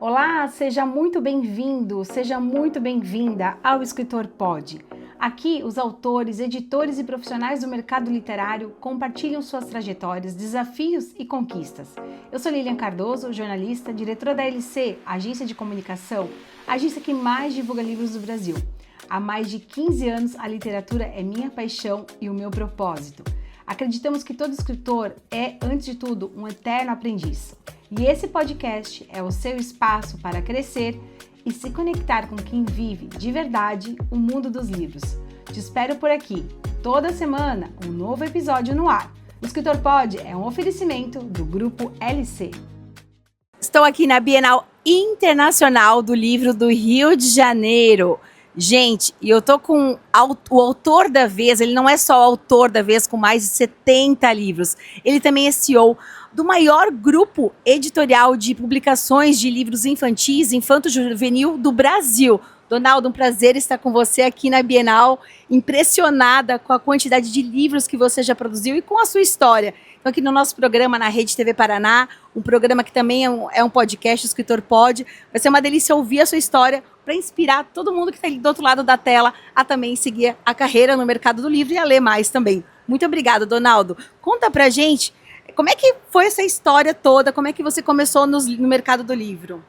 Olá, seja muito bem-vindo, seja muito bem-vinda ao Escritor Pod. Aqui, os autores, editores e profissionais do mercado literário compartilham suas trajetórias, desafios e conquistas. Eu sou Lilian Cardoso, jornalista, diretora da LC, agência de comunicação, a agência que mais divulga livros do Brasil. Há mais de 15 anos, a literatura é minha paixão e o meu propósito. Acreditamos que todo escritor é, antes de tudo, um eterno aprendiz. E esse podcast é o seu espaço para crescer e se conectar com quem vive de verdade o mundo dos livros. Te espero por aqui, toda semana, um novo episódio no ar. O Escritor Pod é um oferecimento do Grupo LC. Estou aqui na Bienal Internacional do Livro do Rio de Janeiro. Gente, e eu tô com o autor da vez, ele não é só o autor da vez com mais de 70 livros, ele também é CEO do maior grupo editorial de publicações de livros infantis, infanto-juvenil do Brasil. Donaldo, um prazer estar com você aqui na Bienal, impressionada com a quantidade de livros que você já produziu e com a sua história. Então, aqui no nosso programa na Rede TV Paraná, um programa que também é um podcast, o Escritor Pod, vai ser uma delícia ouvir a sua história para inspirar todo mundo que está ali do outro lado da tela a também seguir a carreira no mercado do livro e a ler mais também. Muito obrigada, Donaldo. Conta pra gente, como é que foi essa história toda? Como é que você começou no mercado do livro?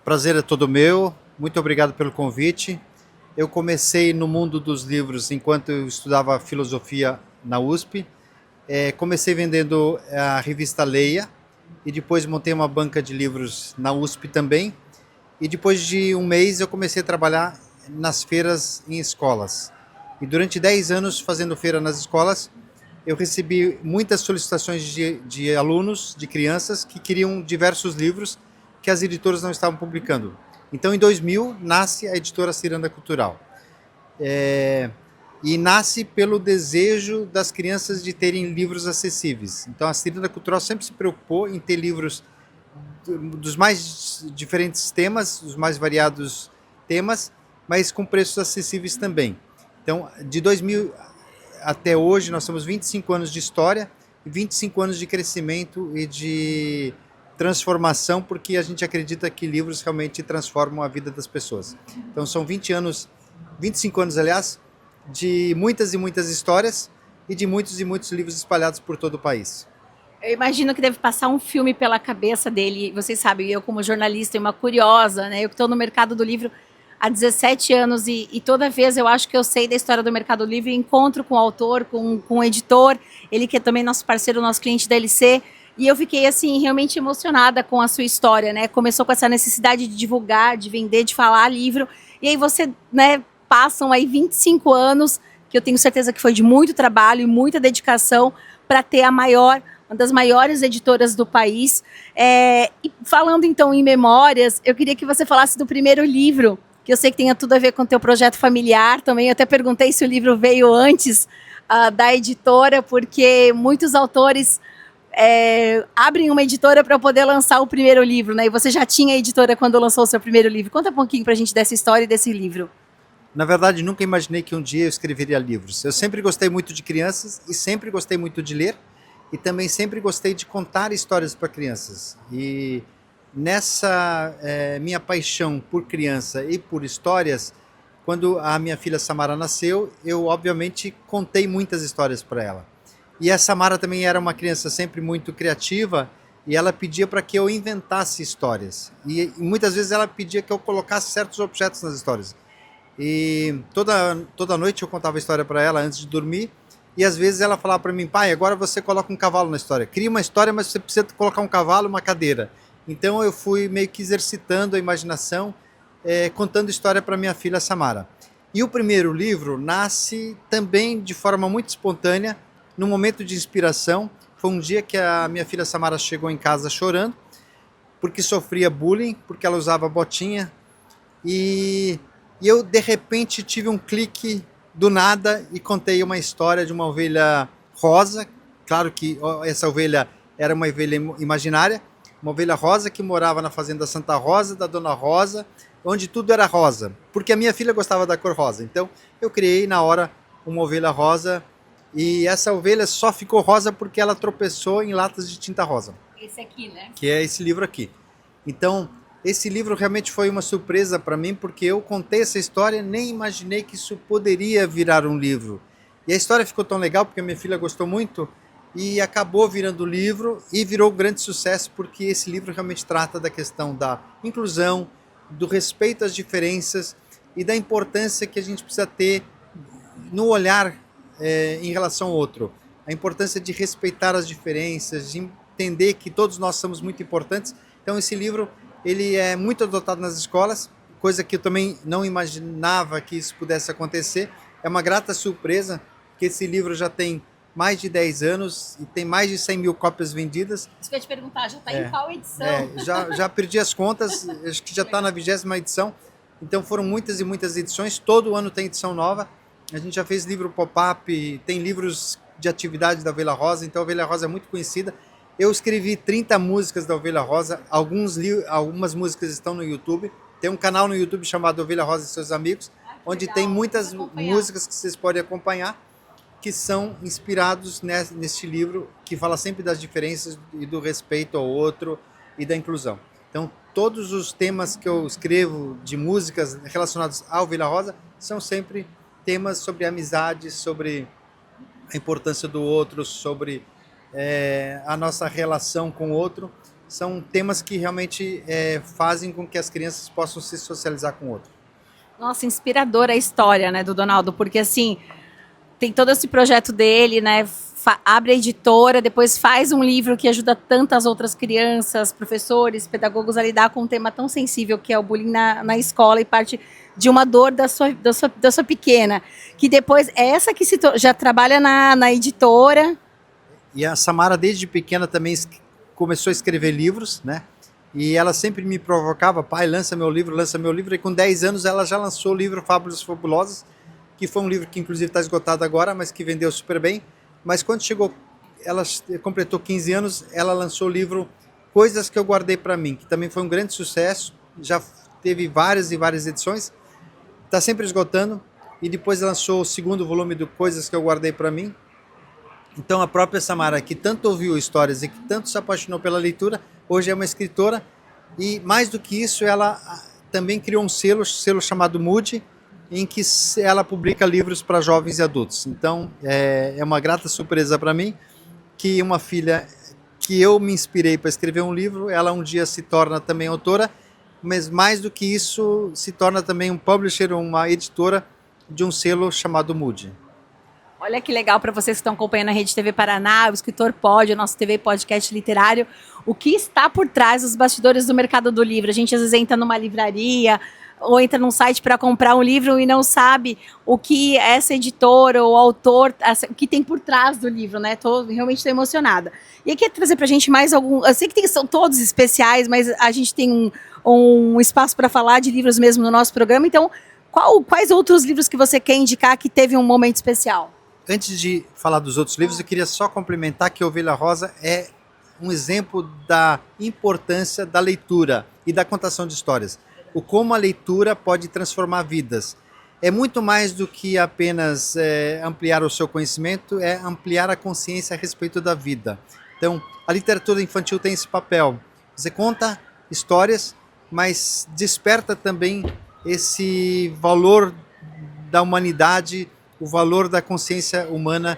Prazer é todo meu. Muito obrigado pelo convite. Eu comecei no mundo dos livros enquanto eu estudava filosofia na USP. Comecei vendendo a revista Leia e depois montei uma banca de livros na USP também. E depois de um mês eu comecei a trabalhar nas feiras em escolas. E durante 10 anos fazendo feira nas escolas, eu recebi muitas solicitações de alunos, de crianças que queriam diversos livros que as editoras não estavam publicando. Então, em 2000, nasce a editora Ciranda Cultural. E nasce pelo desejo das crianças de terem livros acessíveis. Então, a Ciranda Cultural sempre se preocupou em ter livros dos mais diferentes temas, os mais variados temas, mas com preços acessíveis também. Então, de 2000 até hoje, nós temos 25 anos de história e 25 anos de crescimento e de transformação, porque a gente acredita que livros realmente transformam a vida das pessoas. Então são 25 anos, aliás, de muitas e muitas histórias e de muitos e muitos livros espalhados por todo o país. Eu imagino que deve passar um filme pela cabeça dele. Vocês sabem, eu como jornalista e uma curiosa, né? Eu que estou no mercado do livro há 17 anos e toda vez eu acho que eu sei da história do mercado do livro e encontro com o autor, com o editor, ele que é também nosso parceiro, nosso cliente da LC. E eu fiquei, assim, realmente emocionada com a sua história, né? Começou com essa necessidade de divulgar, de vender, de falar livro. E aí você, né, passam aí 25 anos, que eu tenho certeza que foi de muito trabalho e muita dedicação para ter uma das maiores editoras do país. E falando, então, em memórias, eu queria que você falasse do primeiro livro, que eu sei que tem tudo a ver com o teu projeto familiar também. Eu até perguntei se o livro veio antes da editora, porque muitos autores abrem uma editora para poder lançar o primeiro livro, né? E você já tinha a editora quando lançou o seu primeiro livro. Conta um pouquinho para a gente dessa história e desse livro. Na verdade, nunca imaginei que um dia eu escreveria livros. Eu sempre gostei muito de crianças e sempre gostei muito de ler e também sempre gostei de contar histórias para crianças. E nessa minha paixão por criança e por histórias, quando a minha filha Samara nasceu, eu obviamente contei muitas histórias para ela. E a Samara também era uma criança sempre muito criativa e ela pedia para que eu inventasse histórias. E muitas vezes ela pedia que eu colocasse certos objetos nas histórias. E toda noite eu contava a história para ela antes de dormir e às vezes ela falava para mim: pai, agora você coloca um cavalo na história. Cria uma história, mas você precisa colocar um cavalo e uma cadeira. Então eu fui meio que exercitando a imaginação, contando história para minha filha Samara. E o primeiro livro nasce também de forma muito espontânea, num momento de inspiração. Foi um dia que a minha filha Samara chegou em casa chorando, porque sofria bullying, porque ela usava botinha. E eu, de repente, tive um clique do nada e contei uma história de uma ovelha rosa. Claro que essa ovelha era uma ovelha imaginária, uma ovelha rosa que morava na fazenda Santa Rosa, da Dona Rosa, onde tudo era rosa, porque a minha filha gostava da cor rosa. Então eu criei na hora uma ovelha rosa. E essa ovelha só ficou rosa porque ela tropeçou em latas de tinta rosa. Esse aqui, né? Que é esse livro aqui. Então, esse livro realmente foi uma surpresa para mim, porque eu contei essa história, nem imaginei que isso poderia virar um livro. E a história ficou tão legal, porque a minha filha gostou muito, e acabou virando livro, e virou um grande sucesso, porque esse livro realmente trata da questão da inclusão, do respeito às diferenças, e da importância que a gente precisa ter no olhar em relação ao outro. A importância de respeitar as diferenças, de entender que todos nós somos muito importantes. Então esse livro ele é muito adotado nas escolas, coisa que eu também não imaginava que isso pudesse acontecer. É uma grata surpresa que esse livro já tem mais de 10 anos e tem mais de 100 mil cópias vendidas. Isso que eu ia te perguntar, já está em qual edição? Já perdi as contas, acho que já está na 20ª edição. Então foram muitas e muitas edições, todo ano tem edição nova. A gente já fez livro pop-up, tem livros de atividade da Ovelha Rosa, então a Ovelha Rosa é muito conhecida. Eu escrevi 30 músicas da Ovelha Rosa, algumas músicas estão no YouTube. Tem um canal no YouTube chamado Ovelha Rosa e Seus Amigos, onde legal, tem muitas músicas que vocês podem acompanhar, que são inspirados neste livro, que fala sempre das diferenças e do respeito ao outro e da inclusão. Então, todos os temas que eu escrevo de músicas relacionadas à Ovelha Rosa são sempre temas sobre amizade, sobre a importância do outro, sobre a nossa relação com o outro. São temas que realmente fazem com que as crianças possam se socializar com o outro. Nossa, inspiradora a história, né, do Donaldo, porque assim, tem todo esse projeto dele, né, abre a editora, depois faz um livro que ajuda tantas outras crianças, professores, pedagogos a lidar com um tema tão sensível que é o bullying na escola e parte de uma dor da sua pequena, que depois essa que já trabalha na editora. E a Samara desde pequena também começou a escrever livros, né? E ela sempre me provocava, pai, lança meu livro, e com 10 anos ela já lançou o livro Fábulas Fabulosas, que foi um livro que inclusive está esgotado agora, mas que vendeu super bem. Mas quando chegou, ela completou 15 anos, ela lançou o livro Coisas que eu guardei para mim, que também foi um grande sucesso, já teve várias e várias edições, está sempre esgotando, e depois lançou o segundo volume do Coisas que eu guardei para mim. Então a própria Samara, que tanto ouviu histórias e que tanto se apaixonou pela leitura, hoje é uma escritora, e mais do que isso, ela também criou um selo chamado Mood, em que ela publica livros para jovens e adultos. Então, é uma grata surpresa para mim que uma filha que eu me inspirei para escrever um livro, ela um dia se torna também autora, mas mais do que isso, se torna também um publisher, uma editora de um selo chamado Mood. Olha que legal para vocês que estão acompanhando a Rede TV Paraná, o Escritor Pode, o nosso TV Podcast Literário, o que está por trás dos bastidores do mercado do livro. A gente às vezes entra numa livraria ou entra num site para comprar um livro e não sabe o que essa editora ou autor, o que tem por trás do livro, né? Realmente estou emocionada. E aqui trazer para a gente mais algum... Eu sei que são todos especiais, mas a gente tem um espaço para falar de livros mesmo no nosso programa. Então, quais outros livros que você quer indicar que teve um momento especial? Antes de falar dos outros livros, eu queria só complementar que Ovelha Rosa é um exemplo da importância da leitura e da contação de histórias. O como a leitura pode transformar vidas. É muito mais do que apenas ampliar o seu conhecimento, é ampliar a consciência a respeito da vida. Então, a literatura infantil tem esse papel. Você conta histórias, mas desperta também esse valor da humanidade, o valor da consciência humana,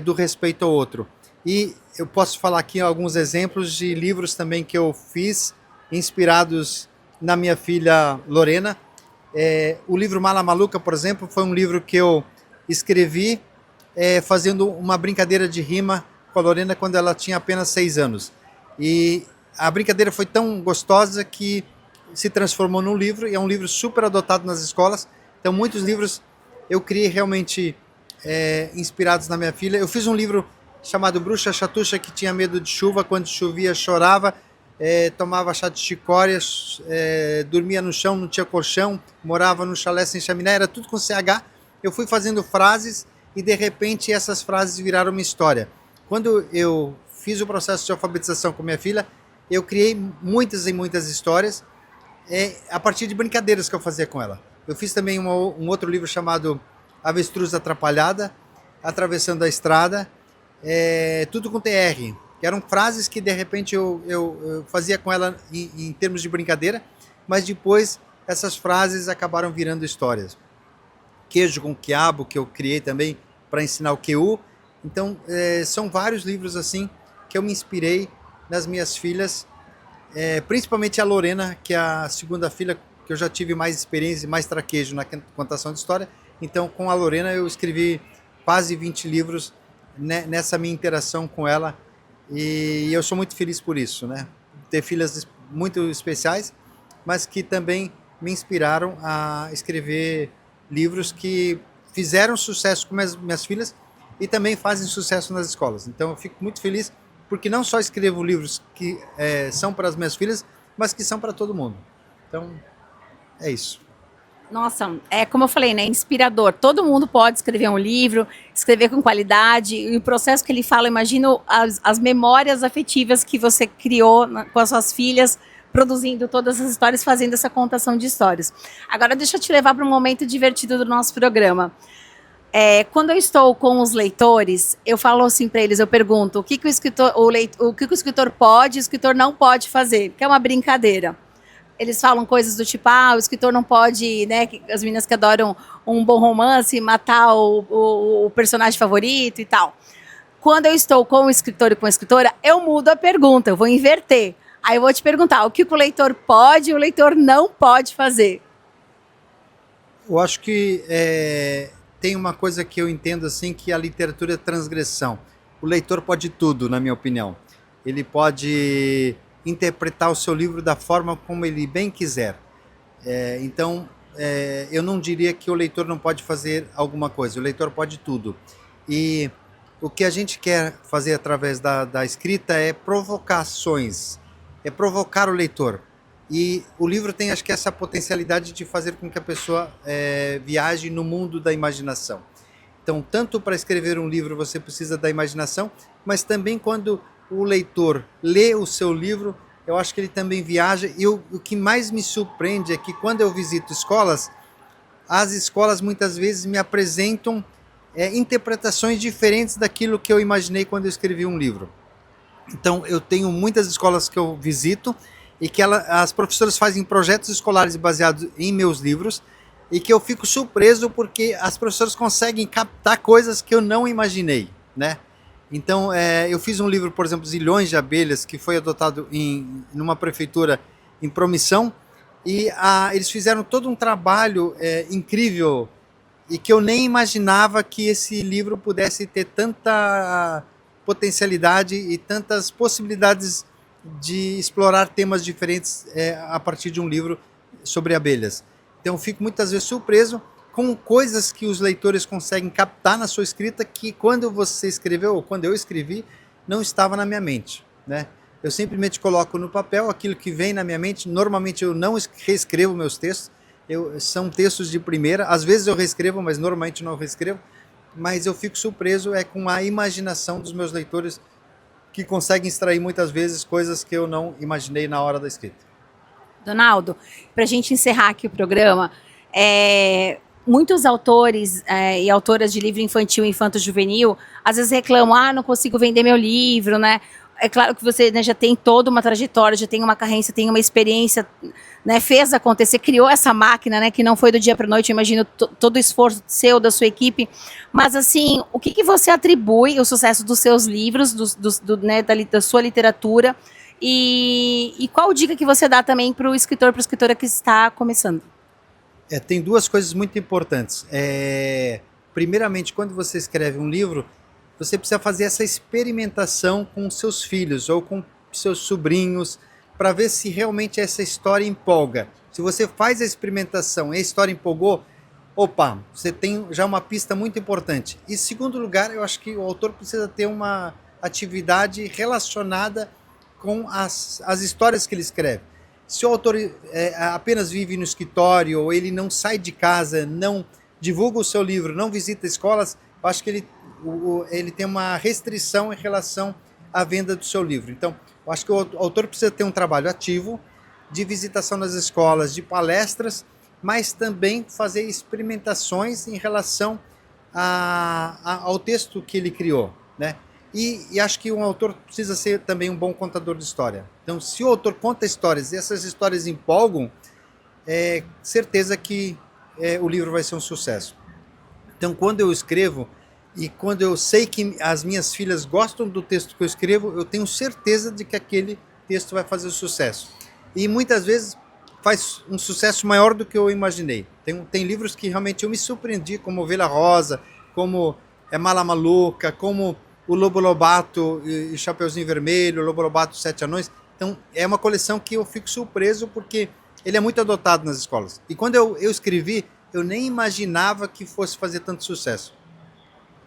do respeito ao outro. E eu posso falar aqui alguns exemplos de livros também que eu fiz, inspirados na minha filha Lorena. O livro Mala Maluca, por exemplo, foi um livro que eu escrevi fazendo uma brincadeira de rima com a Lorena quando ela tinha apenas 6 anos. E a brincadeira foi tão gostosa que se transformou num livro, e é um livro super adotado nas escolas. Então, muitos livros eu criei realmente inspirados na minha filha. Eu fiz um livro chamado Bruxa Chatucha, que tinha medo de chuva, quando chovia chorava, tomava chá de chicória, dormia no chão, não tinha colchão, morava no chalé sem chaminé, era tudo com CH. Eu fui fazendo frases e de repente essas frases viraram uma história. Quando eu fiz o processo de alfabetização com minha filha, eu criei muitas e muitas histórias a partir de brincadeiras que eu fazia com ela. Eu fiz também um outro livro chamado Avestruz Atrapalhada, Atravessando a Estrada, tudo com TR. eram frases que de repente eu fazia com ela em termos de brincadeira, mas depois essas frases acabaram virando histórias. Queijo com Quiabo, que eu criei também para ensinar o QU. Então, são vários livros assim que eu me inspirei nas minhas filhas, principalmente a Lorena, que é a segunda filha que eu já tive mais experiência e mais traquejo na contação de história. Então, com a Lorena eu escrevi quase 20 livros nessa minha interação com ela, e eu sou muito feliz por isso, né? Ter filhas muito especiais, mas que também me inspiraram a escrever livros que fizeram sucesso com minhas filhas e também fazem sucesso nas escolas. Então eu fico muito feliz porque não só escrevo livros que são para as minhas filhas, mas que são para todo mundo. Então, é isso. Nossa, como eu falei, né? Inspirador. Todo mundo pode escrever um livro, escrever com qualidade. E o processo que ele fala, imagino as memórias afetivas que você criou com as suas filhas, produzindo todas as histórias, fazendo essa contação de histórias. Agora, deixa eu te levar para um momento divertido do nosso programa. Quando eu estou com os leitores, eu falo assim para eles, eu pergunto o que o escritor pode e o escritor não pode fazer, que é uma brincadeira. Eles falam coisas do tipo, o escritor não pode, né, as meninas que adoram um bom romance, matar o personagem favorito e tal. Quando eu estou com o escritor e com a escritora, eu mudo a pergunta, eu vou inverter. Aí eu vou te perguntar, o que o leitor pode e o leitor não pode fazer? Eu acho que tem uma coisa que eu entendo assim, que a literatura é transgressão. O leitor pode tudo, na minha opinião. Ele pode interpretar o seu livro da forma como ele bem quiser. Então, eu não diria que o leitor não pode fazer alguma coisa. O leitor pode tudo. E o que a gente quer fazer através da escrita é provocações, é provocar o leitor. E o livro tem, acho que, essa potencialidade de fazer com que a pessoa viaje no mundo da imaginação. Então, tanto para escrever um livro você precisa da imaginação, mas também quando o leitor lê o seu livro, eu acho que ele também viaja. E o que mais me surpreende é que quando eu visito escolas, as escolas muitas vezes me apresentam interpretações diferentes daquilo que eu imaginei quando eu escrevi um livro. Então, eu tenho muitas escolas que eu visito e que as professoras fazem projetos escolares baseados em meus livros e que eu fico surpreso porque as professoras conseguem captar coisas que eu não imaginei, né? Então, eu fiz um livro, por exemplo, Zilhões de Abelhas, que foi adotado numa prefeitura em Promissão, e eles fizeram todo um trabalho incrível e que eu nem imaginava que esse livro pudesse ter tanta potencialidade e tantas possibilidades de explorar temas diferentes a partir de um livro sobre abelhas. Então, eu fico muitas vezes surpreso com coisas que os leitores conseguem captar na sua escrita que quando você escreveu ou quando eu escrevi não estava na minha mente, né? Eu simplesmente coloco no papel aquilo que vem na minha mente. Normalmente eu não reescrevo meus textos, são textos de primeira, às vezes eu reescrevo, mas normalmente não reescrevo, mas eu fico surpreso com a imaginação dos meus leitores que conseguem extrair muitas vezes coisas que eu não imaginei na hora da escrita. Donaldo, para a gente encerrar aqui o programa, muitos autores e autoras de livro infantil e infanto-juvenil às vezes reclamam, não consigo vender meu livro, né? É claro que você, né, já tem toda uma trajetória, já tem uma carreira, tem uma experiência, né, fez acontecer, criou essa máquina, né, que não foi do dia para a noite, eu imagino todo o esforço seu, da sua equipe, mas assim, o que você atribui o sucesso dos seus livros, né, da sua literatura, e qual dica que você dá também para o escritor, para a escritora que está começando? Tem duas coisas muito importantes. Primeiramente, quando você escreve um livro, você precisa fazer essa experimentação com seus filhos ou com seus sobrinhos para ver se realmente essa história empolga. Se você faz a experimentação e a história empolgou, opa, você tem já uma pista muito importante. E segundo lugar, eu acho que o autor precisa ter uma atividade relacionada com as histórias que ele escreve. Se o autor apenas vive no escritório, ou ele não sai de casa, não divulga o seu livro, não visita escolas, eu acho que ele tem uma restrição em relação à venda do seu livro. Então, eu acho que o autor precisa ter um trabalho ativo de visitação nas escolas, de palestras, mas também fazer experimentações em relação ao texto que ele criou, né? E acho que um autor precisa ser também um bom contador de história. Então, se o autor conta histórias e essas histórias empolgam, é certeza que o livro vai ser um sucesso. Então, quando eu escrevo e quando eu sei que as minhas filhas gostam do texto que eu escrevo, eu tenho certeza de que aquele texto vai fazer sucesso. E muitas vezes faz um sucesso maior do que eu imaginei. Tem livros que realmente eu me surpreendi, como Ovelha Rosa, como Mala Maluca, como o Lobo Lobato e Chapeuzinho Vermelho, o Lobo Lobato e os Sete Anões. Então, é uma coleção que eu fico surpreso porque ele é muito adotado nas escolas. E quando eu escrevi, eu nem imaginava que fosse fazer tanto sucesso.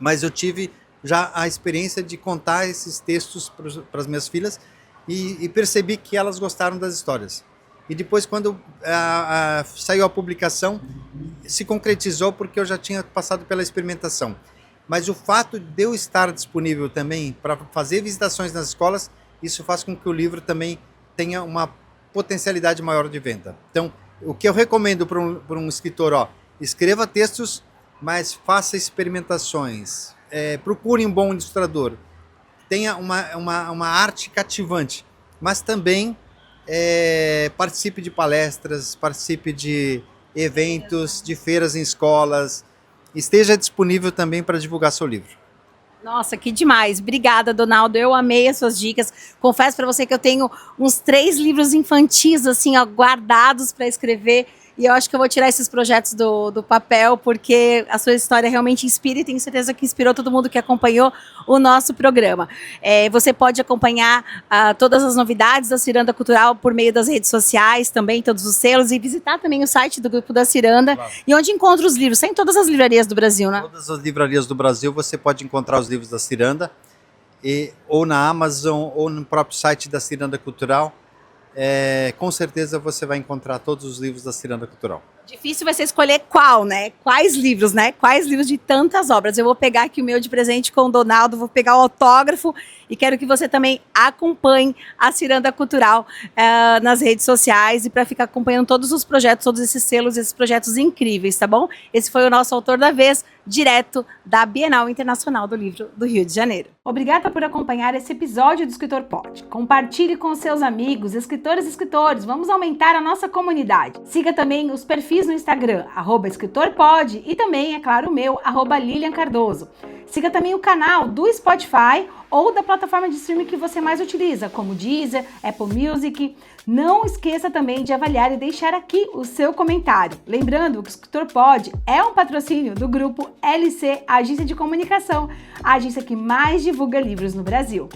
Mas eu tive já a experiência de contar esses textos para as minhas filhas e percebi que elas gostaram das histórias. E depois, quando saiu a publicação, se concretizou porque eu já tinha passado pela experimentação. Mas o fato de eu estar disponível também para fazer visitações nas escolas, isso faz com que o livro também tenha uma potencialidade maior de venda. Então, o que eu recomendo para um escritor, escreva textos, mas faça experimentações, procure um bom ilustrador, tenha uma arte cativante, mas também participe de palestras, participe de eventos, de feiras em escolas, esteja disponível também para divulgar seu livro. Nossa, que demais. Obrigada, Donaldo. Eu amei as suas dicas. Confesso para você que eu tenho uns 3 livros infantis, assim, guardados para escrever. E eu acho que eu vou tirar esses projetos do papel, porque a sua história realmente inspira e tenho certeza que inspirou todo mundo que acompanhou o nosso programa. Você pode acompanhar todas as novidades da Ciranda Cultural por meio das redes sociais, também todos os selos, e visitar também o site do Grupo da Ciranda. Claro. E onde encontra os livros? Tem em todas as livrarias do Brasil, né? Todas as livrarias do Brasil você pode encontrar os livros da Ciranda, ou na Amazon, ou no próprio site da Ciranda Cultural. Com certeza você vai encontrar todos os livros da Ciranda Cultural. Difícil vai ser escolher qual, né? Quais livros, né? Quais livros de tantas obras. Eu vou pegar aqui o meu de presente com o Donaldo, vou pegar o autógrafo e quero que você também acompanhe a Ciranda Cultural nas redes sociais e para ficar acompanhando todos os projetos, todos esses selos, esses projetos incríveis, tá bom? Esse foi o nosso autor da vez, direto da Bienal Internacional do Livro do Rio de Janeiro. Obrigada por acompanhar esse episódio do Escritor Pod. Compartilhe com seus amigos, escritores e escritores. Vamos aumentar a nossa comunidade. Siga também os perfis no Instagram, @escritorpod, e também, é claro, o meu, @Lilian Cardoso. Siga também o canal do Spotify ou da plataforma de streaming que você mais utiliza, como Deezer, Apple Music. Não esqueça também de avaliar e deixar aqui o seu comentário. Lembrando que o Escritor Pod é um patrocínio do grupo LC Agência de Comunicação, a agência que mais divulga livros no Brasil.